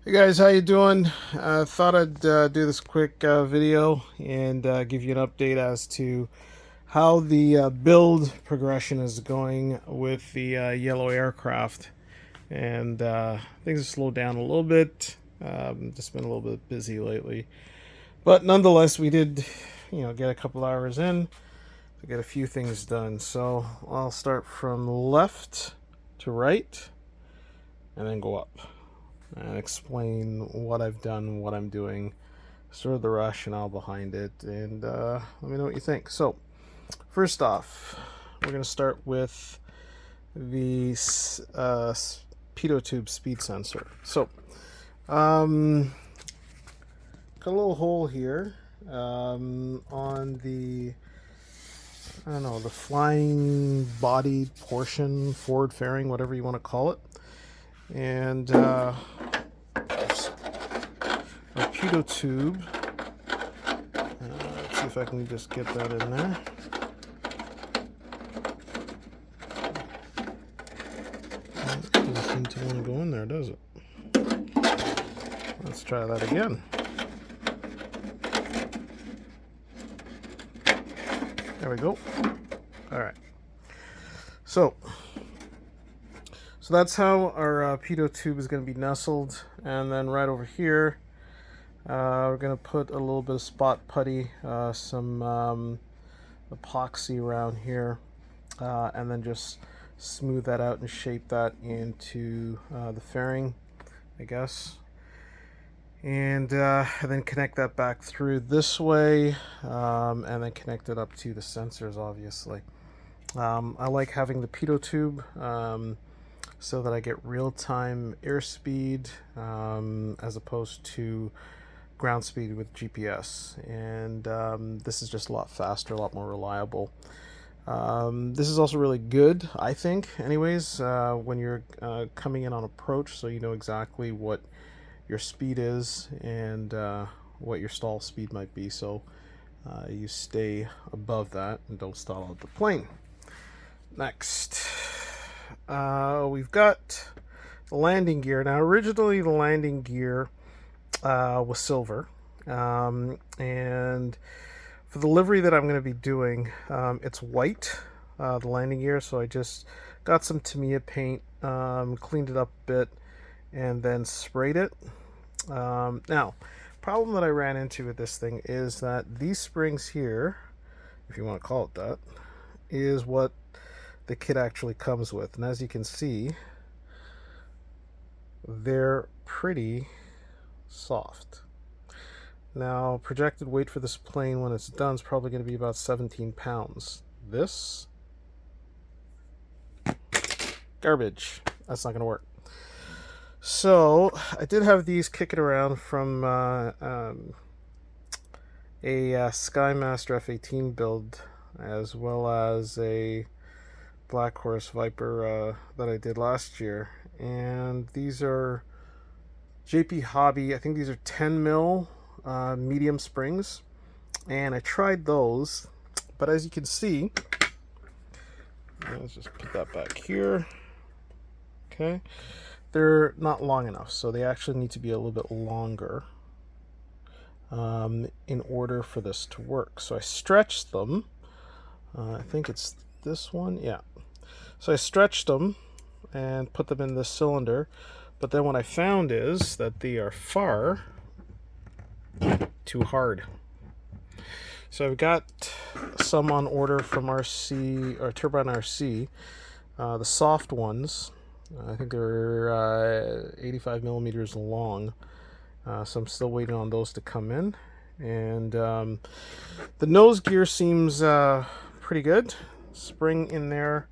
Hey guys, how you doing? Thought I'd do this quick video and give you an update as to how the build progression is going with the yellow aircraft. And things have slowed down a little bit. Just been a little bit busy lately, but nonetheless, we did, get a couple hours in to get a few things done. So I'll start from left to right, and then go up and explain what I've done, what I'm doing, sort of the rationale behind it, and let me know what you think. So, first off, we're going to start with the Pitot tube speed sensor. So, got a little hole here on the, I don't know, the flying body portion, forward fairing, whatever you want to call it. And a Pitot tube. Let's see if I can just get that in there. Doesn't seem to want to go in there, does it? Let's try that again. There we go. All right. So that's how our Pitot tube is going to be nestled, and then right over here we're going to put a little bit of spot putty, some epoxy around here, and then just smooth that out and shape that into the fairing, I guess, and then connect that back through this way, and then connect it up to the sensors, obviously. I like having the Pitot tube so that I get real-time airspeed as opposed to ground speed with GPS, and this is just a lot faster, a lot more reliable. This is also really good, I think, anyways, when you're coming in on approach, so you know exactly what your speed is and what your stall speed might be, so you stay above that and don't stall out the plane. Next, we've got the landing gear. Now, originally the landing gear was silver, and for the livery that I'm going to be doing, it's white, the landing gear, so I just got some Tamiya paint, cleaned it up a bit, and then sprayed it. Now, problem that I ran into with this thing is that these springs here, if you want to call it that, is what the kit actually comes with, and as you can see, they're pretty soft. Now, projected weight for this plane when it's done is probably going to be about 17 pounds. This, garbage. That's not going to work. So I did have these kicking around from a Skymaster F-18 build, as well as a Black Horse Viper that I did last year, and these are JP Hobby. I think these are 10 mil medium springs, and I tried those, but as you can see, let's just put that back here. Okay, they're not long enough, so they actually need to be a little bit longer in order for this to work. So I stretched them. I think it's this one, yeah. So I stretched them and put them in this cylinder, but then what I found is that they are far too hard. So I've got some on order from RC, or Turbine RC, the soft ones. I think they're 85 millimeters long, so I'm still waiting on those to come in. And the nose gear seems pretty good. Spring in there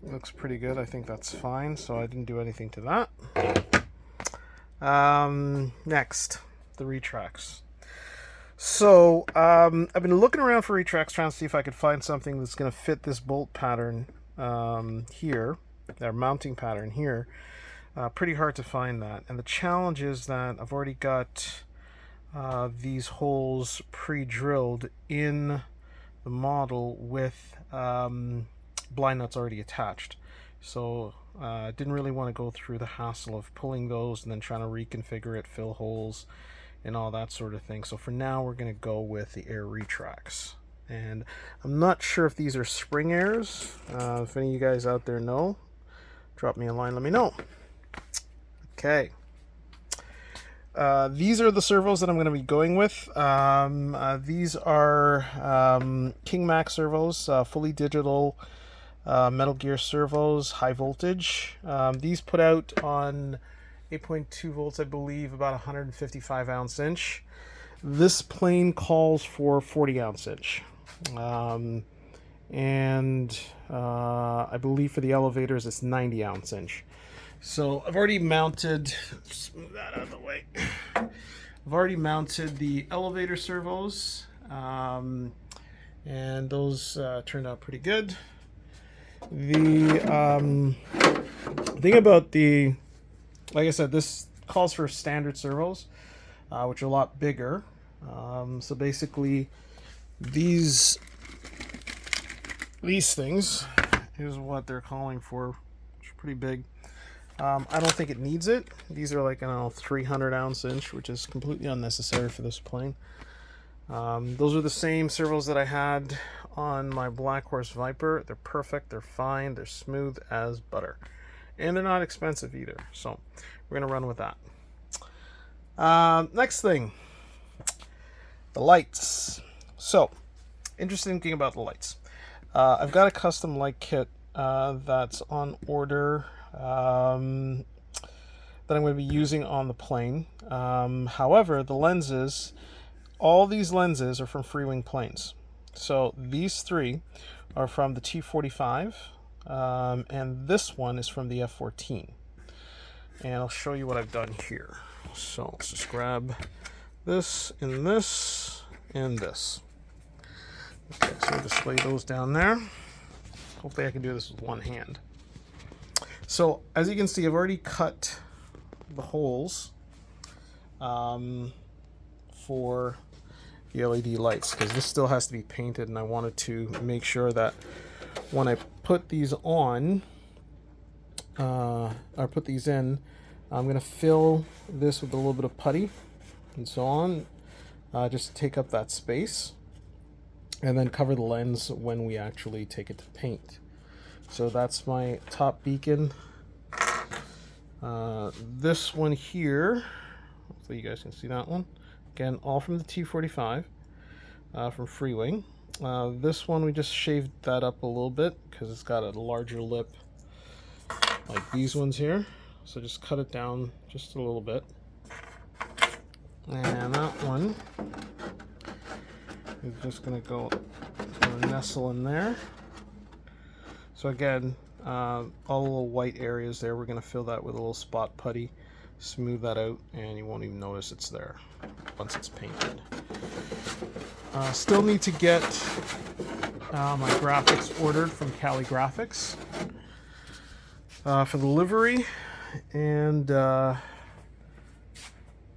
looks pretty good. I think that's fine, so I didn't do anything to that. Next, the retracts. So I've been looking around for retracts, trying to see if I could find something that's going to fit this bolt pattern here, their mounting pattern here. Pretty hard to find that, and the challenge is that I've already got these holes pre-drilled in the model with blind nuts already attached. So Didn't really want to go through the hassle of pulling those and then trying to reconfigure it, fill holes, and all that sort of thing. So for now, we're going to go with the air retracts. And I'm not sure if these are spring airs. If any of you guys out there know, drop me a line, let me know. Okay. These are the servos that I'm going to be going with. These are King Mac servos, fully digital Metal Gear servos, high voltage. These put out on 8.2 volts, I believe, about 155 ounce inch. This plane calls for 40 ounce inch. I believe for the elevators it's 90 ounce inch. So I've already mounted, just move that out of the way. I've already mounted the elevator servos, and those turned out pretty good. The thing about the, like I said, this calls for standard servos, which are a lot bigger. So basically, these things is what they're calling for, which is pretty big. I don't think it needs it. These are like, I don't know, 300 ounce inch, which is completely unnecessary for this plane. Those are the same servos that I had on my Black Horse Viper. They're perfect, they're fine, they're smooth as butter. And they're not expensive either. So we're going to run with that. Next thing, the lights. So, interesting thing about the lights. I've got a custom light kit that's on order that I'm going to be using on the plane. However, the lenses, all these lenses are from Freewing planes. So these three are from the T-45, and this one is from the F-14. And I'll show you what I've done here. So let's just grab this and this and this. Okay, so I'll just lay those down there. Hopefully I can do this with one hand. So as you can see, I've already cut the holes for the LED lights, because this still has to be painted, and I wanted to make sure that when I put these on, or put these in, I'm going to fill this with a little bit of putty and so on, just to take up that space, and then cover the lens when we actually take it to paint. So that's my top beacon. This one here, hopefully you guys can see that one. Again, all from the T-45, from Freewing. This one, we just shaved that up a little bit because it's got a larger lip like these ones here. So just cut it down just a little bit. And that one is just going to nestle in there. So again, all the little white areas there, we're going to fill that with a little spot putty, smooth that out, and you won't even notice it's there once it's painted. Still need to get my graphics ordered from Cali Graphics for the livery, and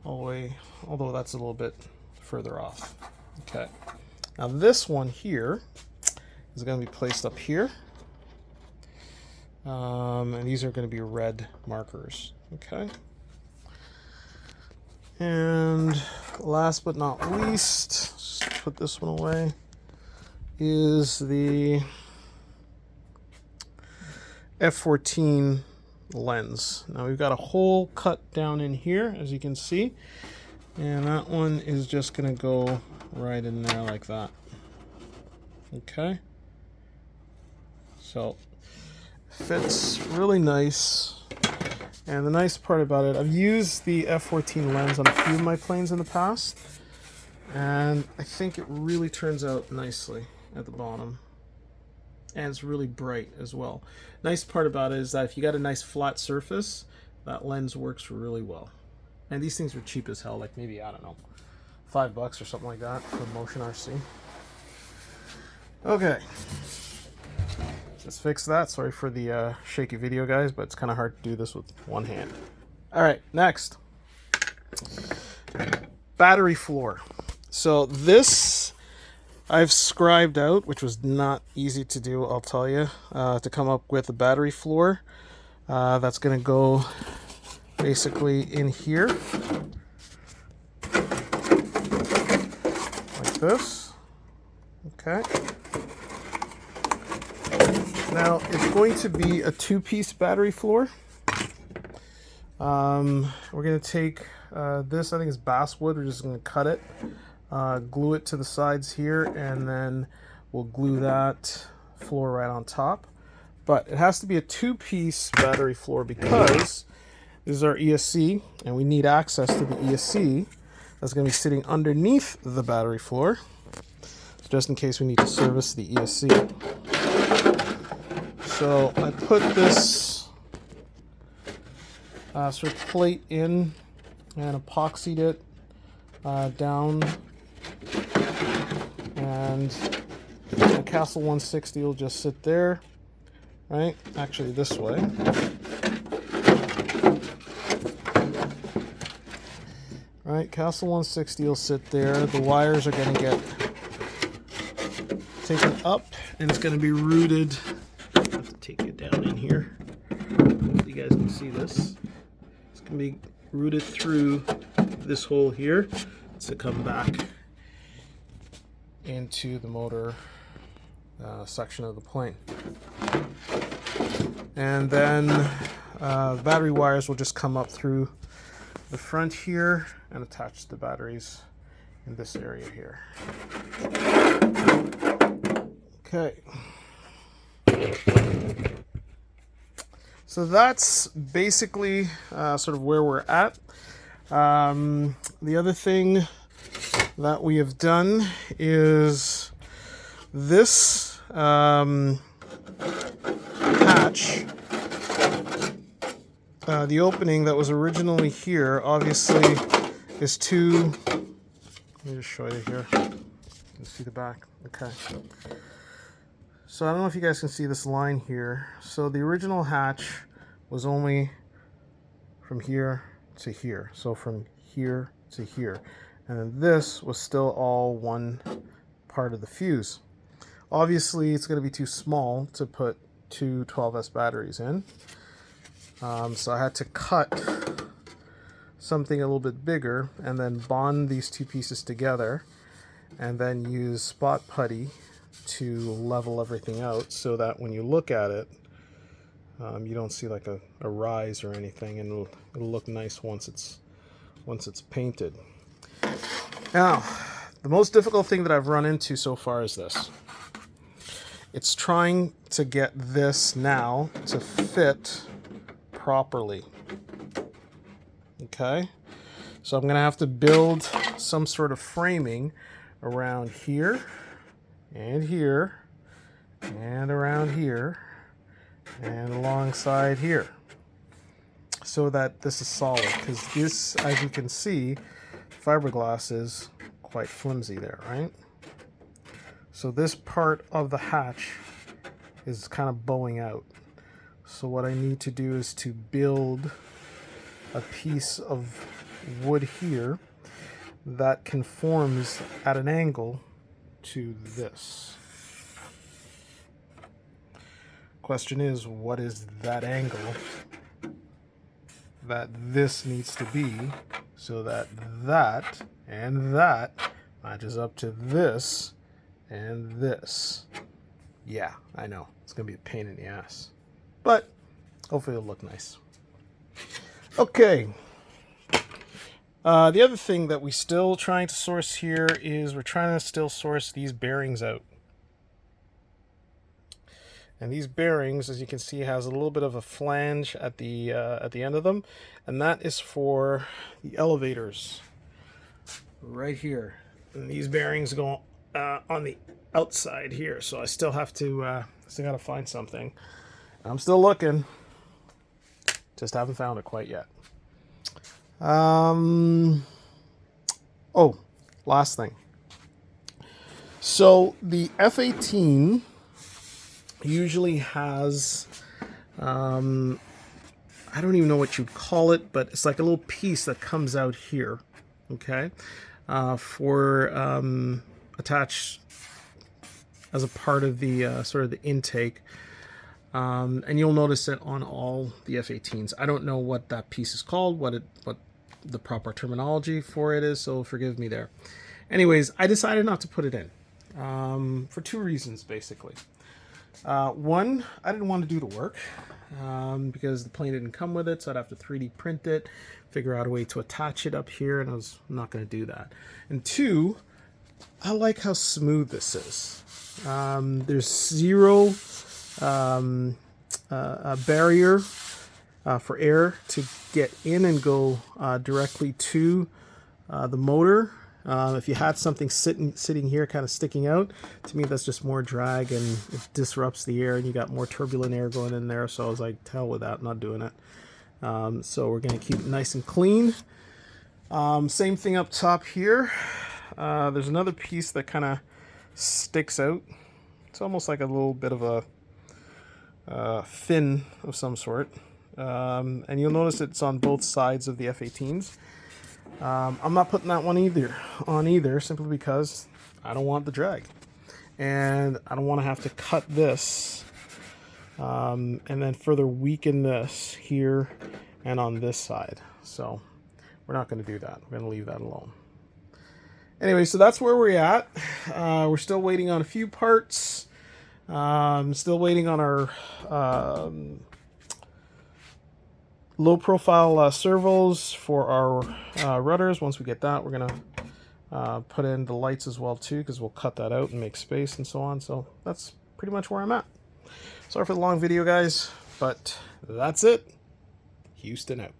although that's a little bit further off. Okay, now this one here is going to be placed up here, and these are going to be red markers. Okay. And last but not least, just put this one away, is the F-14 lens. Now we've got a hole cut down in here, as you can see, and that one is just going to go right in there like that. Okay. So, fits really nice. And the nice part about it, I've used the F-14 lens on a few of my planes in the past, and I think it really turns out nicely at the bottom. And it's really bright as well. Nice part about it is that if you got a nice flat surface, that lens works really well. And these things are cheap as hell, like maybe, I don't know, $5 or something like that for Motion RC. Okay. Let's fix that. Sorry for the shaky video, guys, but it's kind of hard to do this with one hand. All right, next. Battery floor. So this I've scribed out, which was not easy to do, I'll tell you, to come up with a battery floor. That's going to go basically in here, like this. Okay. Now it's going to be a 2-piece battery floor. We're going to take this, I think it's basswood. We're just going to cut it, glue it to the sides here, and then we'll glue that floor right on top. But it has to be a 2-piece battery floor because this is our ESC, and we need access to the ESC that's going to be sitting underneath the battery floor, just in case we need to service the ESC. So I put this sort of plate in and epoxied it down, and the Castle 160 will just sit there, right? Actually, this way. Right, Castle 160 will sit there. The wires are going to get taken up, and it's going to be routed. I have to take it down in here. Hopefully you guys can see this. It's going to be routed through this hole here to come back into the motor section of the plane. And then battery wires will just come up through the front here and attach the batteries in this area here. Okay. So that's basically sort of where we're at. The other thing that we have done is this hatch. The opening that was originally here obviously is too... Let me just show you here. You can see the back. Okay. So I don't know if you guys can see this line here. So the original hatch was only from here to here. So from here to here. And then this was still all one part of the fuse. Obviously, it's going to be too small to put two 12S batteries in. So I had to cut something a little bit bigger and then bond these two pieces together and then use spot putty to level everything out so that when you look at it, you don't see like a rise or anything, and it'll look nice once it's painted. Now, the most difficult thing that I've run into so far is this. It's trying to get this now to fit properly. Okay, so I'm gonna have to build some sort of framing around here and here and around here and alongside here so that this is solid, because this, as you can see, fiberglass is quite flimsy there, right? So this part of the hatch is kind of bowing out. So what I need to do is to build a piece of wood here that conforms at an angle to this. Question is, what is that angle that this needs to be so that that and that matches up to this and this? Yeah, I know. It's going to be a pain in the ass. But hopefully it'll look nice. Okay. The other thing that we're still trying to source here is we're trying to still source these bearings out. And these bearings, as you can see, has a little bit of a flange at the end of them, and that is for the elevators right here. And these bearings go on the outside here, so I still have to still got to find something. I'm still looking, just haven't found it quite yet. Oh, last thing. So the F-18 usually has, I don't even know what you'd call it, but it's like a little piece that comes out here, okay, for attached as a part of the sort of the intake. And you'll notice it on all the F-18s. I don't know what that piece is called, what the proper terminology for it is, so forgive me there. Anyways, I decided not to put it in for two reasons, basically. One, I didn't want to do the work because the plane didn't come with it, so I'd have to 3D print it, figure out a way to attach it up here, and I was not going to do that. And two, I like how smooth this is. There's zero barrier for air to get in and go directly to the motor. If you had something sitting here kind of sticking out, to me that's just more drag and it disrupts the air and you got more turbulent air going in there. So I was like, to hell with that, not doing it. So we're going to keep it nice and clean. Same thing up top here. There's another piece that kind of sticks out. It's almost like a little bit of a fin of some sort. And you'll notice it's on both sides of the F-18s. I'm not putting that one on either, simply because I don't want the drag. And I don't want to have to cut this and then further weaken this here and on this side. So we're not going to do that. We're going to leave that alone. Anyway, so that's where we're at. We're still waiting on a few parts. Still waiting on our low profile servos for our rudders. Once we get that, we're gonna put in the lights as well too, because we'll cut that out and make space and so on. So that's pretty much where I'm at. Sorry for the long video, guys, but that's it. Houston out.